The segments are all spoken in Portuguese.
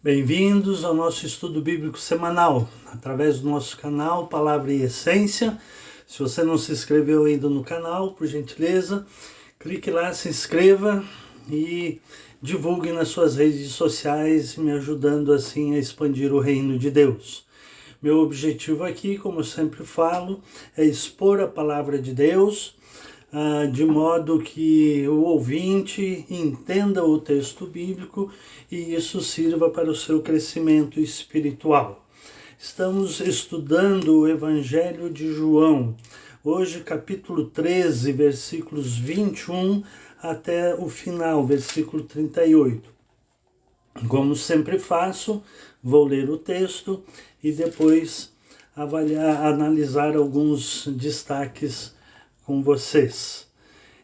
Bem-vindos ao nosso estudo bíblico semanal, através do nosso canal Palavra e Essência. Se você não se inscreveu ainda no canal, por gentileza, clique lá, se inscreva e divulgue nas suas redes sociais, me ajudando assim a expandir o reino de Deus. Meu objetivo aqui, como eu sempre falo, é expor a Palavra de Deus, de modo que o ouvinte entenda o texto bíblico e isso sirva para o seu crescimento espiritual. Estamos estudando o Evangelho de João, hoje capítulo 13, versículos 21 até o final, versículo 38. Como sempre faço, vou ler o texto e depois analisar alguns destaques com vocês.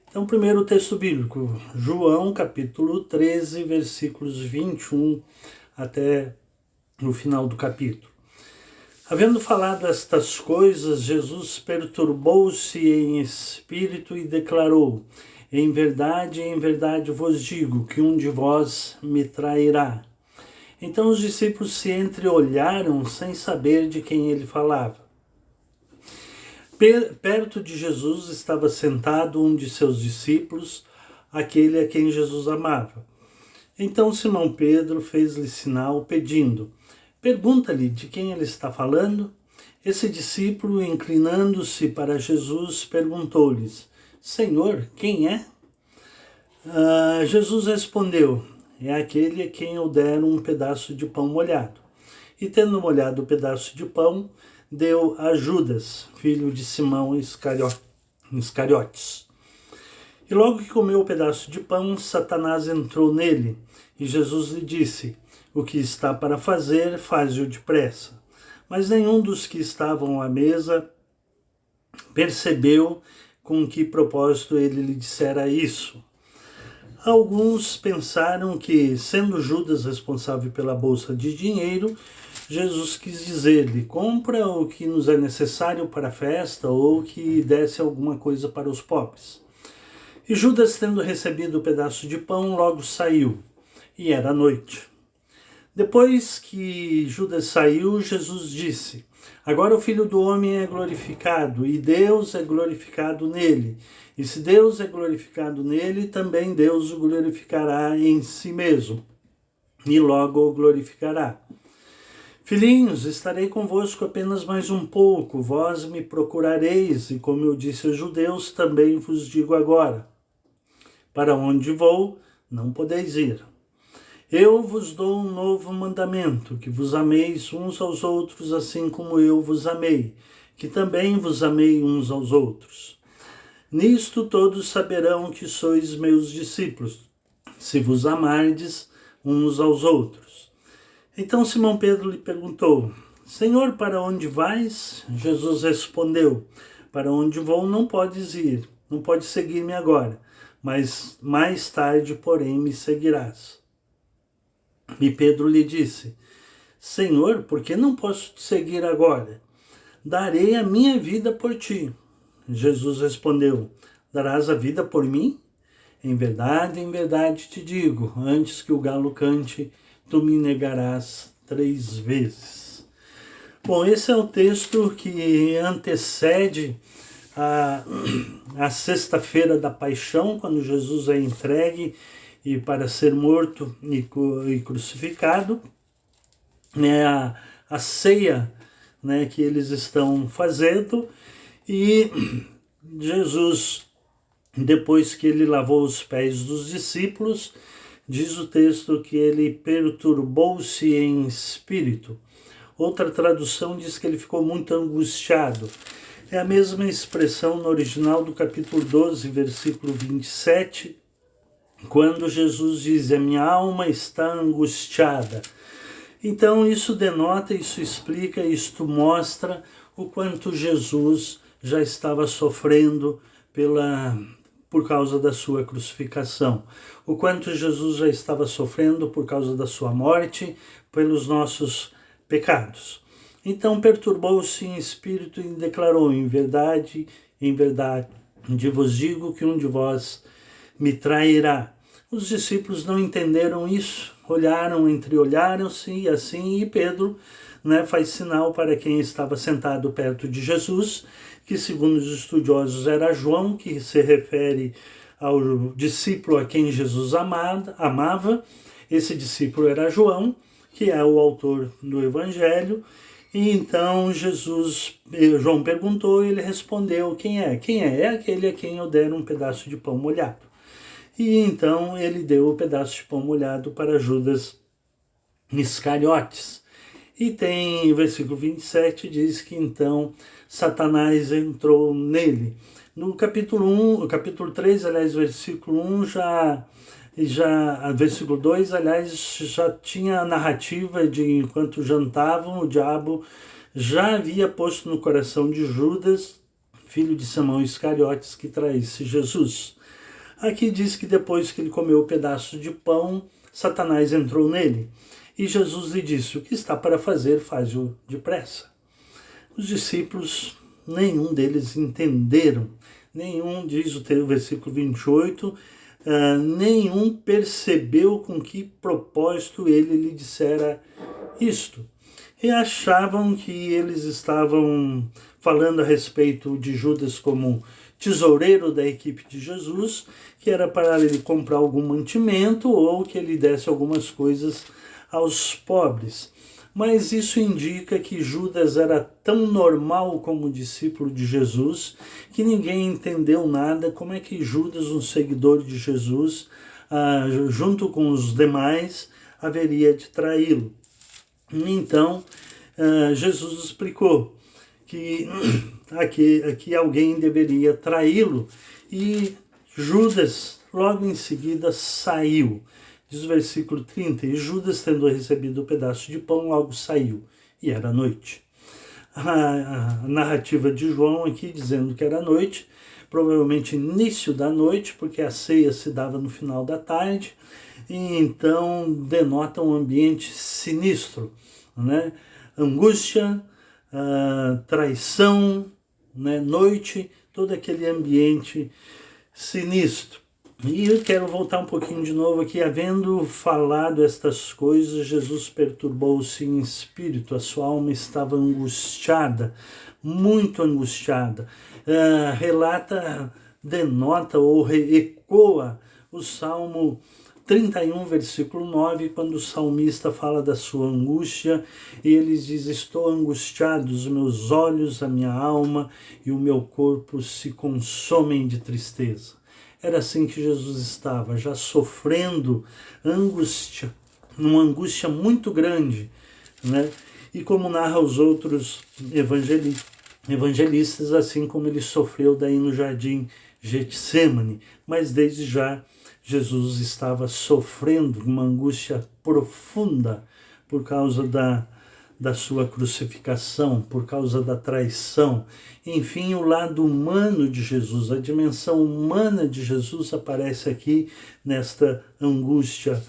Então, primeiro o texto bíblico, João capítulo 13, versículos 21 até o final do capítulo. Havendo falado estas coisas, Jesus perturbou-se em espírito e declarou: em verdade vos digo que um de vós me trairá. Então os discípulos se entreolharam sem saber de quem ele falava. Perto de Jesus estava sentado um de seus discípulos, aquele a quem Jesus amava. Então Simão Pedro fez-lhe sinal pedindo: pergunta-lhe de quem ele está falando. Esse discípulo, inclinando-se para Jesus, perguntou-lhes: Senhor, quem é? Jesus respondeu: é aquele a quem eu der um pedaço de pão molhado. E tendo molhado o pedaço de pão, deu a Judas, filho de Simão Iscariotes. E logo que comeu o pedaço de pão, Satanás entrou nele, e Jesus lhe disse: o que está para fazer, faze-o depressa. Mas nenhum dos que estavam à mesa percebeu com que propósito ele lhe dissera isso. Alguns pensaram que, sendo Judas responsável pela bolsa de dinheiro, Jesus quis dizer-lhe: compra o que nos é necessário para a festa ou que desse alguma coisa para os pobres. E Judas, tendo recebido o pedaço de pão, logo saiu, e era noite. Depois que Judas saiu, Jesus disse: agora o Filho do Homem é glorificado, e Deus é glorificado nele. E se Deus é glorificado nele, também Deus o glorificará em si mesmo, e logo o glorificará. Filhinhos, estarei convosco apenas mais um pouco, vós me procurareis, e como eu disse aos judeus, também vos digo agora: para onde vou, não podeis ir. Eu vos dou um novo mandamento, que vos ameis uns aos outros, assim como eu vos amei, que também vos amei uns aos outros. Nisto todos saberão que sois meus discípulos, se vos amardes uns aos outros. Então Simão Pedro lhe perguntou: Senhor, para onde vais? Jesus respondeu: para onde vou não podes ir, não podes seguir-me agora, mas mais tarde, porém, me seguirás. E Pedro lhe disse: Senhor, por que não posso te seguir agora? Darei a minha vida por ti. Jesus respondeu: darás a vida por mim? Em verdade te digo, antes que o galo cante, tu me negarás 3 vezes. Bom, esse é o texto que antecede a sexta-feira da paixão, quando Jesus é entregue e para ser morto e crucificado. É a ceia, né, que eles estão fazendo, e Jesus, depois que ele lavou os pés dos discípulos, diz o texto que ele perturbou-se em espírito. Outra tradução diz que ele ficou muito angustiado. É a mesma expressão no original do capítulo 12, versículo 27, quando Jesus diz: a minha alma está angustiada. Então isso denota, isso explica, isto mostra o quanto Jesus já estava sofrendo por causa da sua crucificação, o quanto Jesus já estava sofrendo por causa da sua morte, pelos nossos pecados. Então perturbou-se em espírito e declarou: em verdade vos digo que um de vós me trairá. Os discípulos não entenderam isso, entreolharam-se e assim, e Pedro, né, faz sinal para quem estava sentado perto de Jesus, que segundo os estudiosos era João, que se refere ao discípulo a quem Jesus amava. Esse discípulo era João, que é o autor do Evangelho. E então João perguntou e ele respondeu: quem é? Quem é? É aquele a quem eu der um pedaço de pão molhado. E então ele deu o pedaço de pão molhado para Judas Iscariotes. E tem o versículo 27, diz que então Satanás entrou nele. No capítulo 3, aliás, versículo 1, versículo 2, aliás, já tinha a narrativa de enquanto jantavam, o diabo já havia posto no coração de Judas, filho de Simão Iscariotes, que traísse Jesus. Aqui diz que depois que ele comeu o pedaço de pão, Satanás entrou nele. E Jesus lhe disse: o que está para fazer, faz-o depressa. Os discípulos, nenhum deles entenderam, nenhum, diz o versículo 28, nenhum percebeu com que propósito ele lhe dissera isto. E achavam que eles estavam falando a respeito de Judas como tesoureiro da equipe de Jesus, que era para ele comprar algum mantimento ou que ele desse algumas coisas aos pobres. Mas isso indica que Judas era tão normal como discípulo de Jesus que ninguém entendeu nada. Como é que Judas, um seguidor de Jesus, junto com os demais, haveria de traí-lo? Então, Jesus explicou que aqui alguém deveria traí-lo e Judas logo em seguida saiu. Diz o versículo 30, e Judas, tendo recebido o pedaço de pão, logo saiu, e era noite. A narrativa de João aqui, dizendo que era noite, provavelmente início da noite, porque a ceia se dava no final da tarde, e então denota um ambiente sinistro, né? Angústia, traição, né? Noite, todo aquele ambiente sinistro. E eu quero voltar um pouquinho de novo aqui. Havendo falado estas coisas, Jesus perturbou-se em espírito, a sua alma estava angustiada, muito angustiada. Denota ou ecoa o Salmo 31, versículo 9, quando o salmista fala da sua angústia, e ele diz: estou angustiado, os meus olhos, a minha alma e o meu corpo se consomem de tristeza. Era assim que Jesus estava, já sofrendo angústia, uma angústia muito grande, né? E como narra os outros evangelistas, assim como ele sofreu daí no jardim Getsêmani, mas desde já Jesus estava sofrendo uma angústia profunda por causa da sua crucificação, por causa da traição. Enfim, o lado humano de Jesus, a dimensão humana de Jesus aparece aqui nesta angústia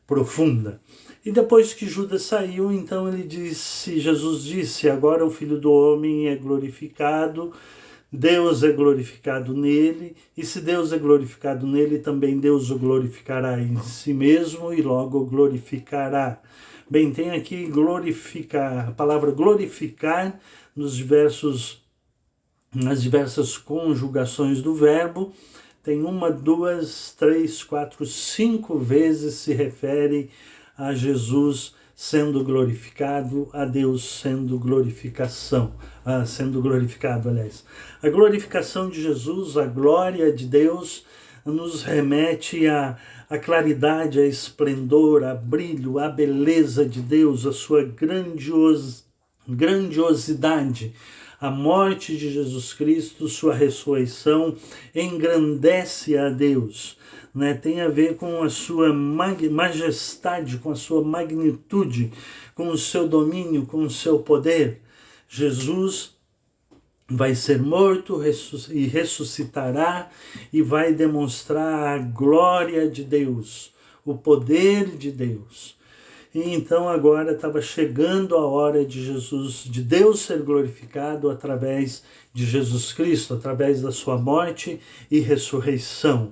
profunda. E depois que Judas saiu, então Jesus disse: agora o Filho do Homem é glorificado, Deus é glorificado nele, e se Deus é glorificado nele, também Deus o glorificará em si mesmo e logo o glorificará. Bem, tem aqui glorificar, a palavra glorificar nas diversas conjugações do verbo, tem 1, 2, 3, 4, 5 vezes se refere a Jesus sendo glorificado, a Deus sendo sendo glorificado, aliás. A glorificação de Jesus, a glória de Deus, nos remete à claridade, a esplendor, a brilho, a beleza de Deus, a sua grandiosidade. A morte de Jesus Cristo, sua ressurreição, engrandece a Deus, né? Tem a ver com a sua majestade, com a sua magnitude, com o seu domínio, com o seu poder. Jesus vai ser morto e ressuscitará e vai demonstrar a glória de Deus, o poder de Deus. E então agora estava chegando a hora de Deus ser glorificado através de Jesus Cristo, através da sua morte e ressurreição.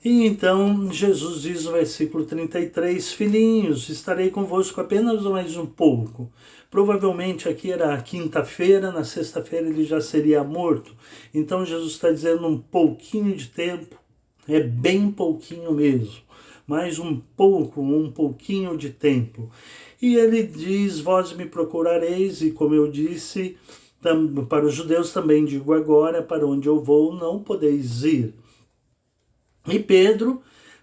E então Jesus diz no versículo 33, filhinhos, estarei convosco apenas mais um pouco. Provavelmente aqui era quinta-feira, na sexta-feira ele já seria morto. Então Jesus está dizendo um pouquinho de tempo, é bem pouquinho mesmo, mais um pouquinho de tempo. E ele diz, vós me procurareis, e como eu disse, para os judeus também digo agora, para onde eu vou não podeis ir. E Pedro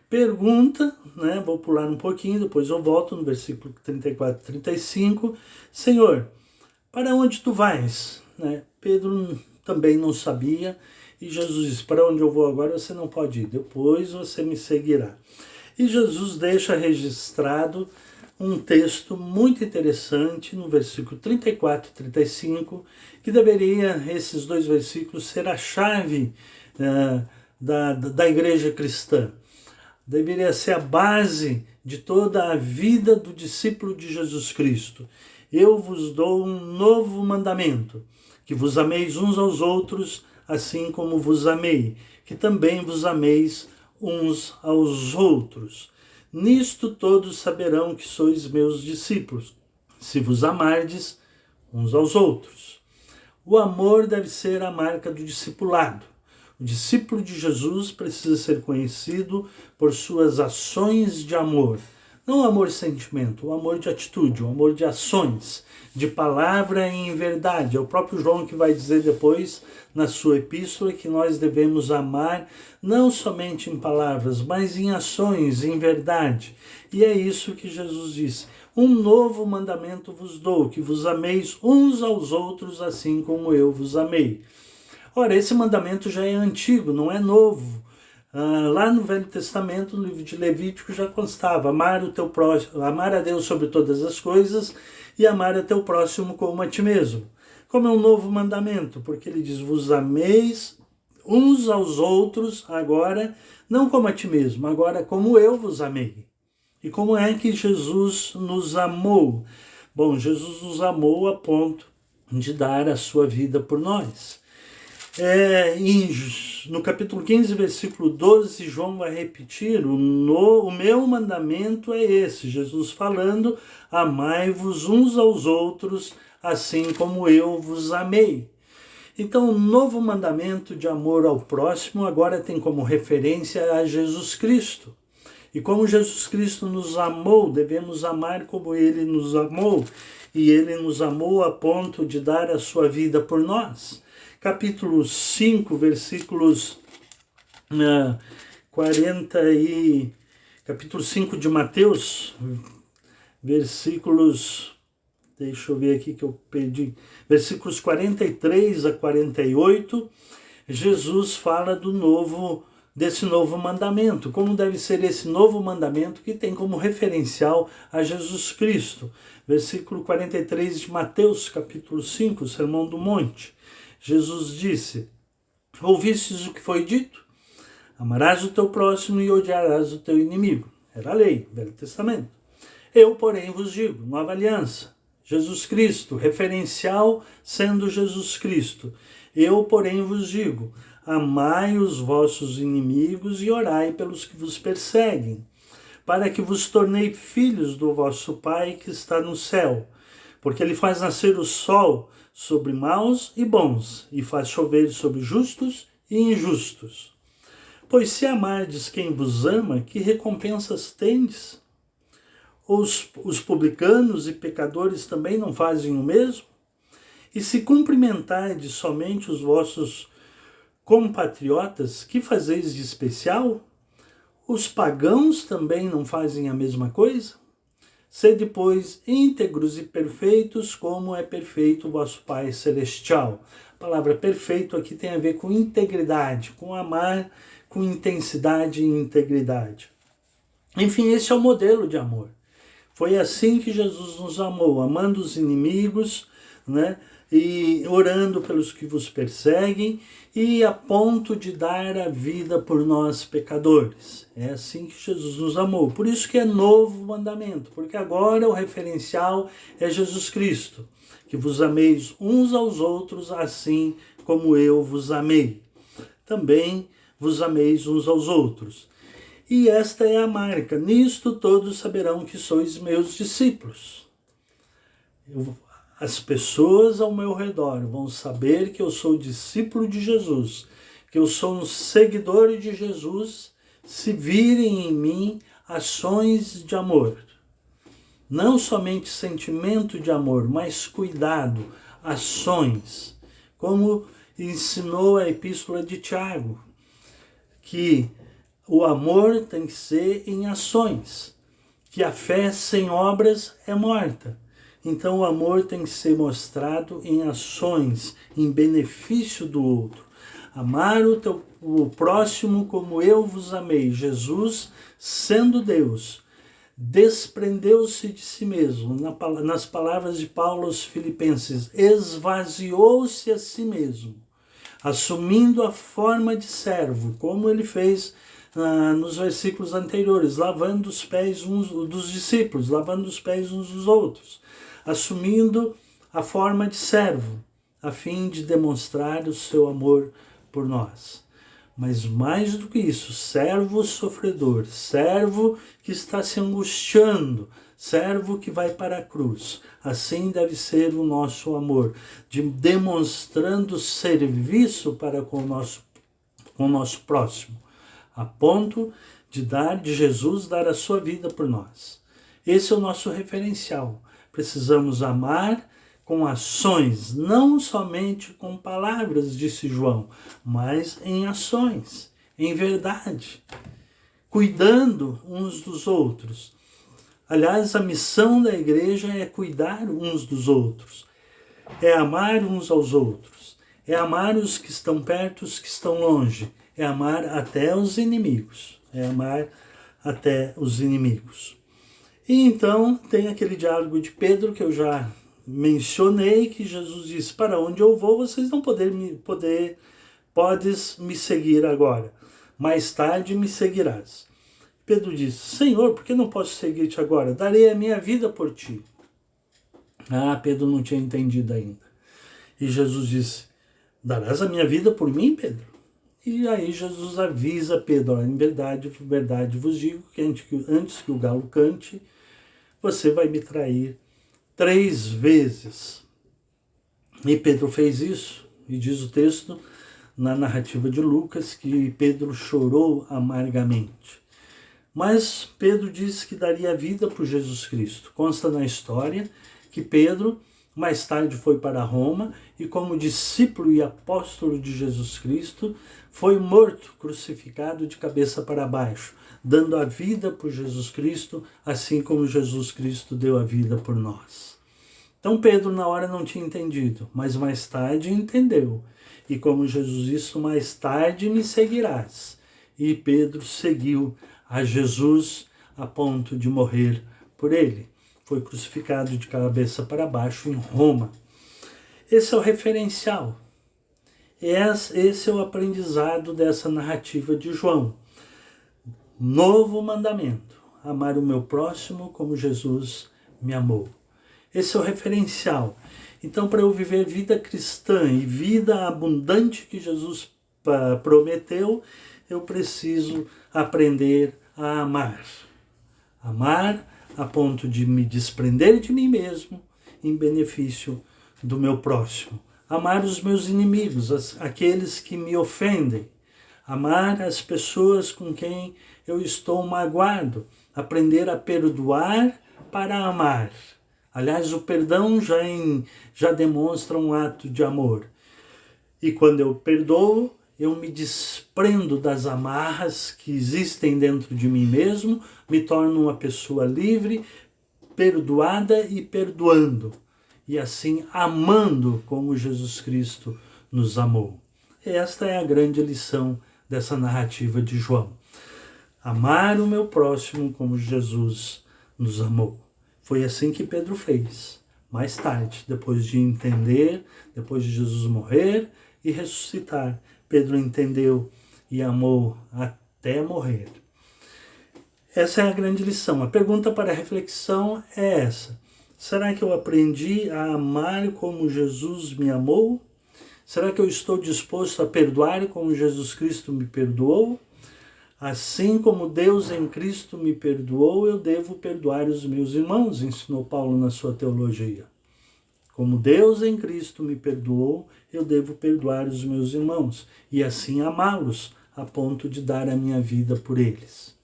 pergunta, né, vou pular um pouquinho, depois eu volto no versículo 34 e 35, Senhor, para onde tu vais? Né? Pedro também não sabia, e Jesus diz, para onde eu vou agora você não pode ir, depois você me seguirá. E Jesus deixa registrado um texto muito interessante no versículo 34 e 35, que deveria, esses dois versículos, ser a chave da igreja cristã. Deveria ser a base de toda a vida do discípulo de Jesus Cristo. Eu vos dou um novo mandamento, que vos ameis uns aos outros, assim como vos amei, que também vos ameis uns aos outros. Nisto todos saberão que sois meus discípulos, se vos amardes uns aos outros. O amor deve ser a marca do discipulado. O discípulo de Jesus precisa ser conhecido por suas ações de amor. Não o amor de sentimento, o amor de atitude, o amor de ações, de palavra e em verdade. É o próprio João que vai dizer depois, na sua epístola, que nós devemos amar não somente em palavras, mas em ações, em verdade. E é isso que Jesus disse. Um novo mandamento vos dou, que vos ameis uns aos outros, assim como eu vos amei. Ora, esse mandamento já é antigo, não é novo. Lá no Velho Testamento, no livro de Levítico, já constava amar o teu próximo, amar a Deus sobre todas as coisas e amar a teu próximo como a ti mesmo. Como é um novo mandamento, porque ele diz, vos ameis uns aos outros, agora, não como a ti mesmo, agora como eu vos amei. E como é que Jesus nos amou? Bom, Jesus nos amou a ponto de dar a sua vida por nós. No capítulo 15, versículo 12, João vai repetir, o meu mandamento é esse, Jesus falando, amai-vos uns aos outros, assim como eu vos amei. Então, o novo mandamento de amor ao próximo agora tem como referência a Jesus Cristo. E como Jesus Cristo nos amou, devemos amar como Ele nos amou. E Ele nos amou a ponto de dar a sua vida por nós. Capítulo 5, versículos capítulo 5 de Mateus, versículos, deixa eu ver aqui que eu perdi, versículos 43 a 48, Jesus fala desse novo mandamento, como deve ser esse novo mandamento que tem como referencial a Jesus Cristo. Versículo 43 de Mateus, capítulo 5, Sermão do Monte. Jesus disse, ouvistes o que foi dito? Amarás o teu próximo e odiarás o teu inimigo. Era a lei, Velho Testamento. Eu, porém, vos digo, nova aliança, Jesus Cristo, referencial sendo Jesus Cristo. Eu, porém, vos digo, amai os vossos inimigos e orai pelos que vos perseguem, para que vos tornei filhos do vosso Pai que está no céu, porque ele faz nascer o sol sobre maus e bons, e faz chover sobre justos e injustos. Pois se amardes quem vos ama, que recompensas tendes? Os publicanos e pecadores também não fazem o mesmo? E se cumprimentardes somente os vossos compatriotas, que fazeis de especial? Os pagãos também não fazem a mesma coisa? Sede, pois, íntegros e perfeitos, como é perfeito o vosso Pai Celestial. A palavra perfeito aqui tem a ver com integridade, com amar com intensidade e integridade. Enfim, esse é o modelo de amor. Foi assim que Jesus nos amou, amando os inimigos, né? E orando pelos que vos perseguem, e a ponto de dar a vida por nós pecadores. É assim que Jesus nos amou. Por isso que é novo mandamento, porque agora o referencial é Jesus Cristo, que vos ameis uns aos outros assim como eu vos amei. Também vos ameis uns aos outros. E esta é a marca, nisto todos saberão que sois meus discípulos. As pessoas ao meu redor vão saber que eu sou discípulo de Jesus, que eu sou um seguidor de Jesus, se virem em mim ações de amor. Não somente sentimento de amor, mas cuidado, ações. Como ensinou a epístola de Tiago, que o amor tem que ser em ações, que a fé sem obras é morta. Então o amor tem que ser mostrado em ações, em benefício do outro. Amar o próximo como eu vos amei. Jesus, sendo Deus, desprendeu-se de si mesmo. Nas palavras de Paulo aos Filipenses, esvaziou-se a si mesmo, assumindo a forma de servo, como ele fez nos versículos anteriores, lavando os pés dos discípulos, lavando os pés uns dos outros, assumindo a forma de servo, a fim de demonstrar o seu amor por nós. Mas mais do que isso, servo sofredor, servo que está se angustiando, servo que vai para a cruz. Assim deve ser o nosso amor, demonstrando serviço para com o nosso próximo, a ponto de Jesus dar a sua vida por nós. Esse é o nosso referencial. Precisamos amar com ações, não somente com palavras, disse João, mas em ações, em verdade, cuidando uns dos outros. Aliás, a missão da igreja é cuidar uns dos outros, é amar uns aos outros, é amar os que estão perto, os que estão longe, é amar até os inimigos, E então tem aquele diálogo de Pedro que eu já mencionei, que Jesus disse, para onde eu vou, vocês não podes me seguir agora, mais tarde me seguirás. Pedro disse, Senhor, por que não posso seguir-te agora? Darei a minha vida por ti. Pedro não tinha entendido ainda. E Jesus disse, darás a minha vida por mim, Pedro? E aí Jesus avisa Pedro, em verdade vos digo que antes que o galo cante, você vai me trair 3 vezes. E Pedro fez isso, e diz o texto, na narrativa de Lucas, que Pedro chorou amargamente. Mas Pedro disse que daria a vida por Jesus Cristo. Consta na história que Pedro mais tarde foi para Roma e, como discípulo e apóstolo de Jesus Cristo, foi morto, crucificado de cabeça para baixo, dando a vida por Jesus Cristo, assim como Jesus Cristo deu a vida por nós. Então Pedro na hora não tinha entendido, mas mais tarde entendeu. E como Jesus disse, mais tarde me seguirás. E Pedro seguiu a Jesus a ponto de morrer por ele. Foi crucificado de cabeça para baixo em Roma. Esse é o referencial. Esse é o aprendizado dessa narrativa de João. Novo mandamento: amar o meu próximo como Jesus me amou. Esse é o referencial. Então, para eu viver vida cristã e vida abundante que Jesus prometeu, eu preciso aprender a amar. Amar a ponto de me desprender de mim mesmo em benefício do meu próximo. Amar os meus inimigos, aqueles que me ofendem. Amar as pessoas com quem eu estou magoado. Aprender a perdoar para amar. Aliás, o perdão já demonstra um ato de amor. E quando eu perdoo, eu me desprendo das amarras que existem dentro de mim mesmo, me torno uma pessoa livre, perdoada e perdoando. E assim amando como Jesus Cristo nos amou. Esta é a grande lição dessa narrativa de João. Amar o meu próximo como Jesus nos amou. Foi assim que Pedro fez. Mais tarde, depois de entender, depois de Jesus morrer e ressuscitar, Pedro entendeu e amou até morrer. Essa é a grande lição. A pergunta para a reflexão é essa: será que eu aprendi a amar como Jesus me amou? Será que eu estou disposto a perdoar como Jesus Cristo me perdoou? Assim como Deus em Cristo me perdoou, eu devo perdoar os meus irmãos, ensinou Paulo na sua teologia. Como Deus em Cristo me perdoou, eu devo perdoar os meus irmãos e assim amá-los a ponto de dar a minha vida por eles.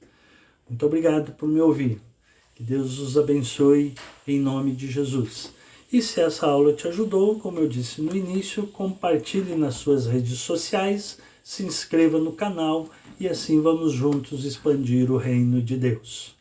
Muito obrigado por me ouvir. Que Deus os abençoe em nome de Jesus. E se essa aula te ajudou, como eu disse no início, compartilhe nas suas redes sociais, se inscreva no canal e assim vamos juntos expandir o reino de Deus.